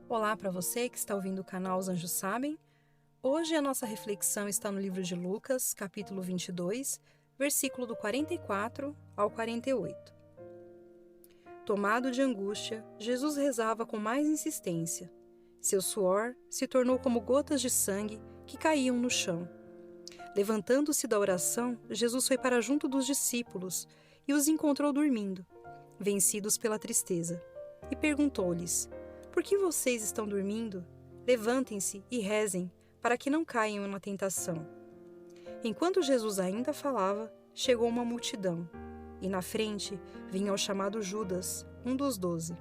Olá para você que está ouvindo o canal Os Anjos Sabem. Hoje a nossa reflexão está no livro de Lucas, capítulo 22, versículo do 44 ao 48. Tomado de angústia, Jesus rezava com mais insistência. Seu suor se tornou como gotas de sangue que caíam no chão. Levantando-se da oração, Jesus foi para junto dos discípulos e os encontrou dormindo, vencidos pela tristeza, e perguntou-lhes: Por que vocês estão dormindo? Levantem-se e rezem, para que não caiam na tentação. Enquanto Jesus ainda falava, chegou uma multidão, e na frente vinha o chamado Judas, um dos 12.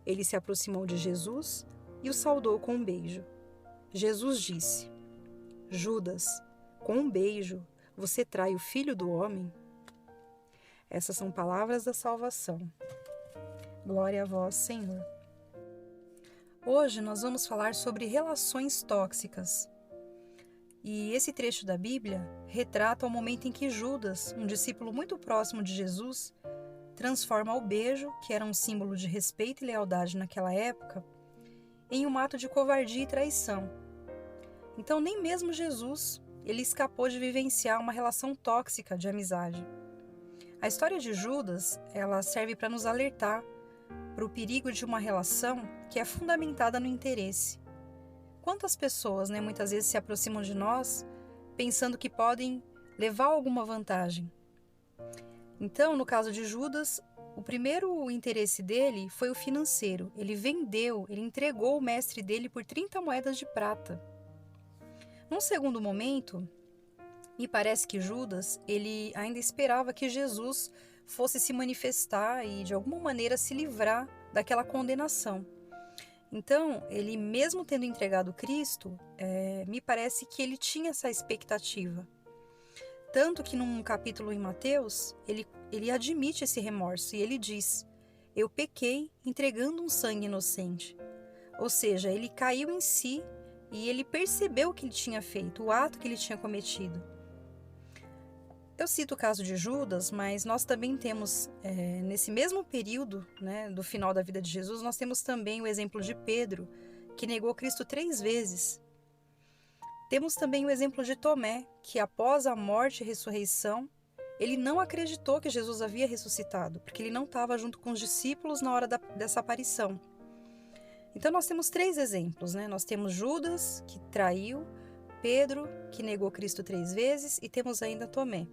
Ele se aproximou de Jesus e o saudou com um beijo. Jesus disse: Judas, com um beijo, você trai o Filho do Homem? Essas são palavras da salvação. Glória a vós, Senhor. Hoje nós vamos falar sobre relações tóxicas. E esse trecho da Bíblia retrata o momento em que Judas, um discípulo muito próximo de Jesus, transforma o beijo, que era um símbolo de respeito e lealdade naquela época, em um ato de covardia e traição. Então nem mesmo Jesus, ele escapou de vivenciar uma relação tóxica de amizade. A história de Judas, ela serve para nos alertar para o perigo de uma relação que é fundamentada no interesse. Quantas pessoas, muitas vezes se aproximam de nós pensando que podem levar alguma vantagem? Então, no caso de Judas, o primeiro interesse dele foi o financeiro. Ele entregou o mestre dele por 30 moedas de prata. Num segundo momento, me parece que Judas, ele ainda esperava que Jesus fosse se manifestar e de alguma maneira se livrar daquela condenação. Então, ele mesmo tendo entregado Cristo, me parece que ele tinha essa expectativa. Tanto que num capítulo em Mateus, ele admite esse remorso e ele diz: Eu pequei entregando um sangue inocente. Ou seja, ele caiu em si e ele percebeu o que ele tinha feito, o ato que ele tinha cometido. Eu cito o caso de Judas, mas nós também temos, nesse mesmo período, do final da vida de Jesus, nós temos também o exemplo de Pedro, que negou Cristo 3 vezes. Temos também o exemplo de Tomé, que após a morte e ressurreição, ele não acreditou que Jesus havia ressuscitado, porque ele não estava junto com os discípulos na hora dessa aparição. Então nós temos 3 exemplos, Nós temos Judas, que traiu, Pedro, que negou Cristo 3 vezes, e temos ainda Tomé.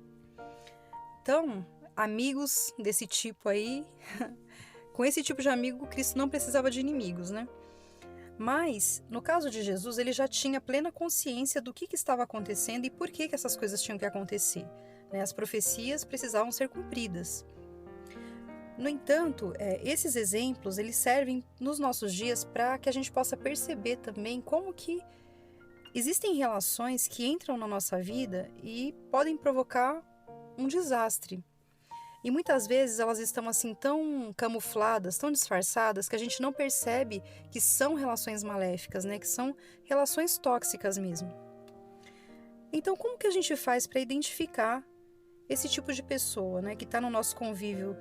Então, amigos desse tipo aí, com esse tipo de amigo, Cristo não precisava de inimigos, Mas, no caso de Jesus, ele já tinha plena consciência do que estava acontecendo e por que essas coisas tinham que acontecer. As profecias precisavam ser cumpridas. No entanto, esses exemplos, eles servem nos nossos dias para que a gente possa perceber também como que existem relações que entram na nossa vida e podem provocar um desastre. E muitas vezes elas estão assim tão camufladas, tão disfarçadas, que a gente não percebe que são relações maléficas, que são relações tóxicas mesmo. Então, como que a gente faz para identificar esse tipo de pessoa, que está no nosso convívio?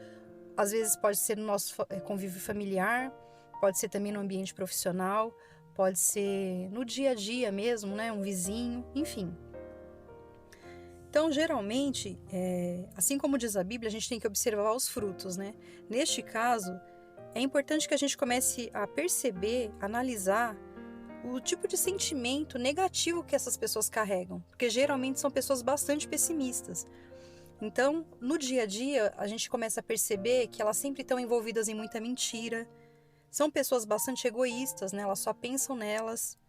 Às vezes pode ser no nosso convívio familiar, pode ser também no ambiente profissional, pode ser no dia a dia mesmo, um vizinho, enfim. Então, geralmente, assim como diz a Bíblia, a gente tem que observar os frutos, Neste caso, é importante que a gente comece a perceber, analisar o tipo de sentimento negativo que essas pessoas carregam, porque geralmente são pessoas bastante pessimistas. Então, no dia a dia, a gente começa a perceber que elas sempre estão envolvidas em muita mentira, são pessoas bastante egoístas, elas só pensam nelas.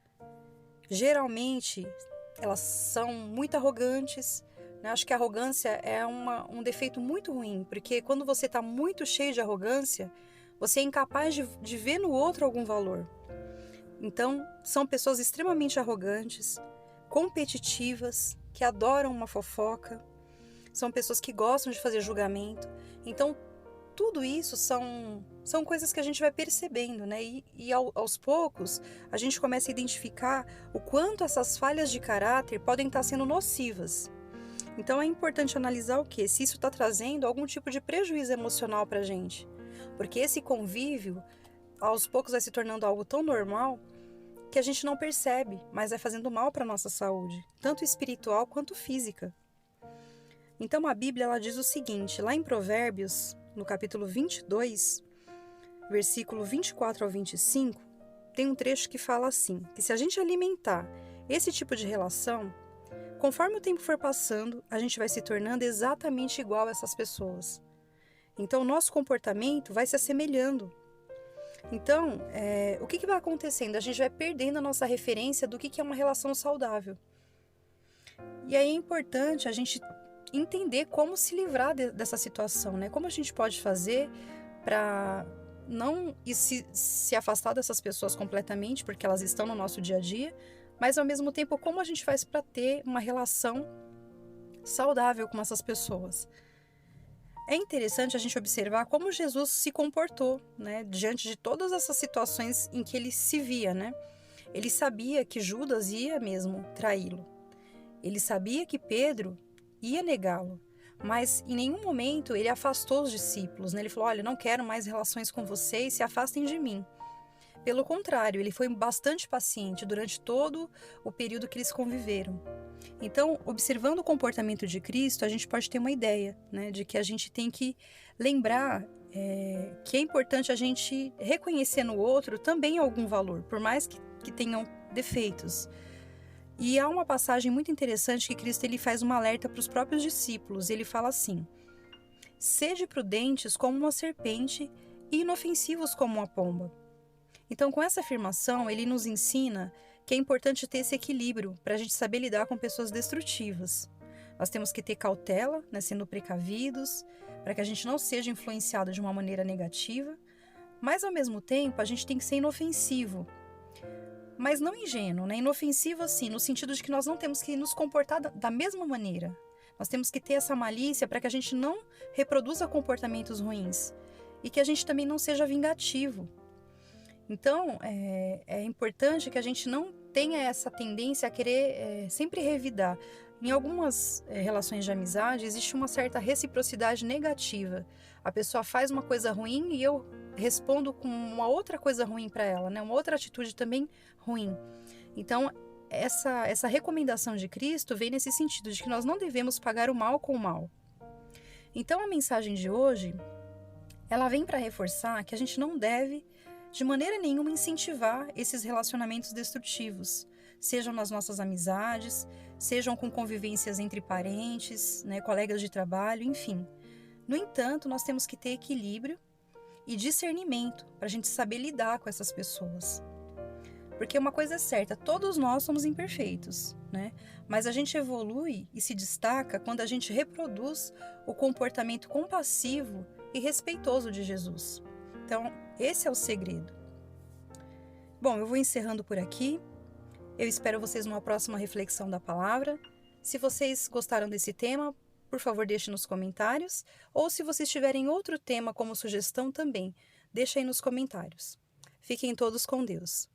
Geralmente, elas são muito arrogantes. Acho que a arrogância é um defeito muito ruim, porque quando você está muito cheio de arrogância, você é incapaz de ver no outro algum valor. Então, são pessoas extremamente arrogantes, competitivas, que adoram uma fofoca, são pessoas que gostam de fazer julgamento. Então, tudo isso são coisas que a gente vai percebendo, E aos poucos, a gente começa a identificar o quanto essas falhas de caráter podem estar sendo nocivas. Então é importante analisar o quê? Se isso está trazendo algum tipo de prejuízo emocional para a gente. Porque esse convívio aos poucos vai se tornando algo tão normal que a gente não percebe, mas vai fazendo mal para a nossa saúde, tanto espiritual quanto física. Então a Bíblia ela diz o seguinte, lá em Provérbios, no capítulo 22, versículo 24 ao 25, tem um trecho que fala assim, que se a gente alimentar esse tipo de relação, conforme o tempo for passando, a gente vai se tornando exatamente igual a essas pessoas. Então o nosso comportamento vai se assemelhando. Então, o que vai acontecendo? A gente vai perdendo a nossa referência do que é uma relação saudável. E aí é importante a gente entender como se livrar dessa situação, né? Como a gente pode fazer para não se afastar dessas pessoas completamente, porque elas estão no nosso dia a dia, mas ao mesmo tempo como a gente faz para ter uma relação saudável com essas pessoas. É interessante a gente observar como Jesus se comportou, né, diante de todas essas situações em que ele se via, né? Ele sabia que Judas ia mesmo traí-lo. Ele sabia que Pedro ia negá-lo, mas em nenhum momento ele afastou os discípulos, né? Ele falou, olha, não quero mais relações com vocês, se afastem de mim. Pelo contrário, ele foi bastante paciente durante todo o período que eles conviveram. Então, observando o comportamento de Cristo, a gente pode ter uma ideia, né, de que a gente tem que lembrar que é importante a gente reconhecer no outro também algum valor, por mais que tenham defeitos. E há uma passagem muito interessante que Cristo ele faz um alerta para os próprios discípulos. Ele fala assim, sede prudentes como uma serpente e inofensivos como uma pomba. Então, com essa afirmação, ele nos ensina que é importante ter esse equilíbrio para a gente saber lidar com pessoas destrutivas. Nós temos que ter cautela, né, sendo precavidos, para que a gente não seja influenciado de uma maneira negativa, mas ao mesmo tempo a gente tem que ser inofensivo, mas não ingênuo, né? Inofensivo assim, no sentido de que nós não temos que nos comportar da mesma maneira. Nós temos que ter essa malícia para que a gente não reproduza comportamentos ruins e que a gente também não seja vingativo. Então, é importante que a gente não tenha essa tendência a querer sempre revidar. Em algumas relações de amizade, existe uma certa reciprocidade negativa. A pessoa faz uma coisa ruim e eu respondo com uma outra coisa ruim para ela, né? Uma outra atitude também ruim. Então, essa recomendação de Cristo vem nesse sentido de que nós não devemos pagar o mal com o mal. Então, a mensagem de hoje, ela vem para reforçar que a gente não deve de maneira nenhuma incentivar esses relacionamentos destrutivos, sejam nas nossas amizades, sejam com convivências entre parentes, né, colegas de trabalho, enfim. No entanto, nós temos que ter equilíbrio e discernimento para a gente saber lidar com essas pessoas. Porque uma coisa é certa, todos nós somos imperfeitos, né? Mas a gente evolui e se destaca quando a gente reproduz o comportamento compassivo e respeitoso de Jesus. Então, esse é o segredo. Bom, eu vou encerrando por aqui. Eu espero vocês numa próxima reflexão da palavra. Se vocês gostaram desse tema, por favor, deixe nos comentários. Ou se vocês tiverem outro tema como sugestão também, deixe aí nos comentários. Fiquem todos com Deus.